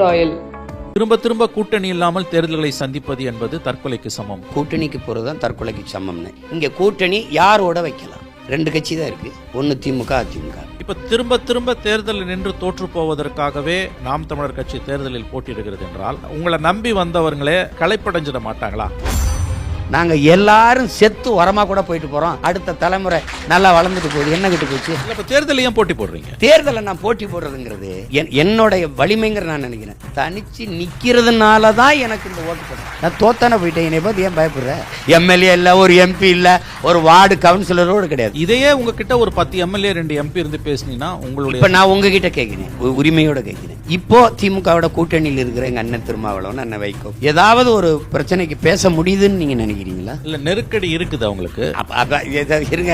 Oil. திரும்ப திரும்ப கூட்டணி இல்லாமல் தேர்தல்களை சந்திப்பது என்பது தற்கொலைக்கு சமம். கூட்டணிக்கு போறதுதான் தற்கொலைக்கு சமம்னு. இங்க கூட்டணி யாரோட வைக்கலாம்? 2 கட்சி தான் இருக்கு, ஒன்னு திமுக அதிமுக. இப்ப திரும்ப திரும்ப தேர்தலில் நின்று தோற்று போவதற்காகவே நாம் தமிழர் கட்சி தேர்தலில் போட்டியிடுகிறது என்றால் உங்களை நம்பி வந்தவர்களே களைப்படைஞ்சிட மாட்டாங்களா? நாங்க எல்லாரும் செத்து உரமா கூட போயிட்டு போறோம். அடுத்த தலைமுறை நல்லா வளர்ந்துட்டு போகுது, என்ன கிட்ட போச்சு? இப்ப தேர்தல் ஏன் போட்டி போடுறீங்க? தேர்தலை நான் போட்டி போடுறதுங்கிறது என்னோட வலிமைங்கிற நான் நினைக்கிறேன். தனிச்சு நிக்கிறதுனால தான் எனக்கு இந்த ஓட்டு போடுறேன். நான் தோத்தானே போயிட்டேன், என்னை பார்த்து ஏன் பயப்படுற? எம்எல்ஏ இல்ல, ஒரு எம்பி இல்ல, ஒரு வார்டு கவுன்சிலரோடு கிடையாது. இதையே உங்ககிட்ட ஒரு 10 எம்எல்ஏ 2 எம்பி இருந்து பேசினீங்கன்னா உங்களுடைய இப்ப நான் உங்ககிட்ட கேட்கிறேன், உரிமையோட கேட்கிறேன். இப்போ திமுகவோட கூட்டணியில் இருக்கிற எங்க அண்ணன் திருமாவளவன், அண்ணன் வைகோ ஏதாவது ஒரு பிரச்சனைக்கு பேச முடியுதுன்னு நீங்க நினைக்கிறீங்களா? இல்ல நெருக்கடி இருக்குது அவங்களுக்கு. இருங்க,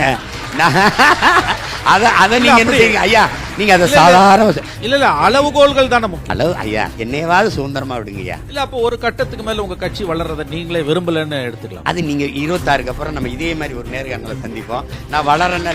அத நீங்க என்ன செய்யுங்க ஐயா, நீங்க அதை சாதாரண இல்ல அளவுகோல்கள் தானே முக்கியம். அளவு ஐயா, என்னையாவது சுதந்திரமா விடுங்க ஐயா. இல்ல அப்போ ஒரு கட்டத்துக்கு மேல உங்க கட்சி வளர்றதை நீங்களே விரும்பலன்னு எடுத்துக்கலாம். அது நீங்க 26க்கு அப்புறம் நம்ம இதே மாதிரி ஒரு நேர்காணலை சந்திப்போம். நான் வளரேன்னா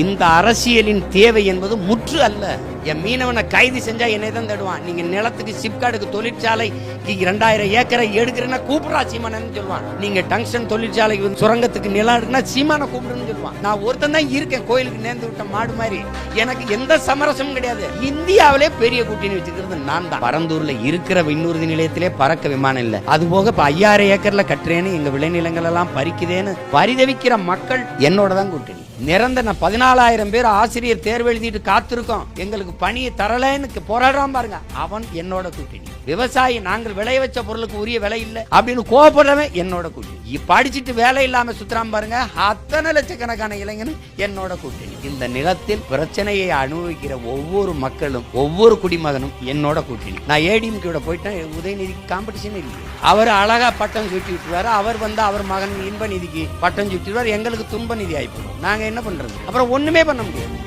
இந்த அரசியலின் தேவை என்பது முற்று அல்ல. என் மீனவனை கைது செஞ்சா என்னை தான் தடுவான். நீங்க நிலத்துக்கு சிப்காடுக்கு தொழிற்சாலைக்கு 2000 ஏக்கரை எடுக்கிறேன்னா கூப்பிடா சீமானு சொல்லுவான். நீங்க டங்ஸ்டன் தொழிற்சாலைக்கு சுரங்கத்துக்கு நிலம் எடுக்குன்னா சீமான கூப்பிடுன்னு சொல்லுவான். நான் ஒருத்தன் தான் இருக்கேன், கோயிலுக்கு நேர்ந்து விட்ட மாடு மாதிரி. எனக்கு எந்த சமரசமும் கிடையாது. இந்தியாவிலே பெரிய கூட்டணி வச்சுக்கிறது நான் தான். பரந்தூர்ல இருக்கிற விண்ணூர்தி நிலையத்திலே பறக்க விமானம் இல்ல. அது போக இப்ப 5000 ஏக்கர்ல கட்டுறேன்னு எங்க விளைநிலங்கள் எல்லாம் பறிக்குதேன்னு பரிதவிக்கிற மக்கள் என்னோட தான் கூட்டணி. நிரந்தர 14,000 பேர் ஆசிரியர் தேர்வு எழுதிட்டு காத்திருக்கோம், எங்களுக்கு பணியை தரலன்னு போராடுறான் பாருங்க, அவன் என்னோட கூட்டணி. விவசாயி நாங்கள் விளைய வச்ச பொருளுக்கு உரிய விலை இல்லை அப்படின்னு கோபப்படுறவன் என்னோட கூட்டணி. படிச்சுட்டு வேலை இல்லாம சுத்துறான் பாருங்க, அத்தனை லட்சக்கணக்கான இளைஞனும் என்னோட கூட்டணி. இந்த நிலத்தில் பிரச்சனையை அனுபவிக்கிற ஒவ்வொரு மக்களும், ஒவ்வொரு குடிமகனும் என்னோட கூட்டணி. நான் ஏடிஎம்கே போயிட்டேன், உதயநிதிக்கு காம்படிஷன் இல்லை. அவர் அழகா பட்டம் சுட்டி விட்டுருவாரு, அவர் வந்து அவர் மகன் இன்ப நிதிக்கு பட்டம் சுட்டிடுவார், எங்களுக்கு துன்ப நிதி ஆயிப்போம். நாங்க என்ன பண்றது? அப்புறம் ஒண்ணுமே பண்ண முடியாது.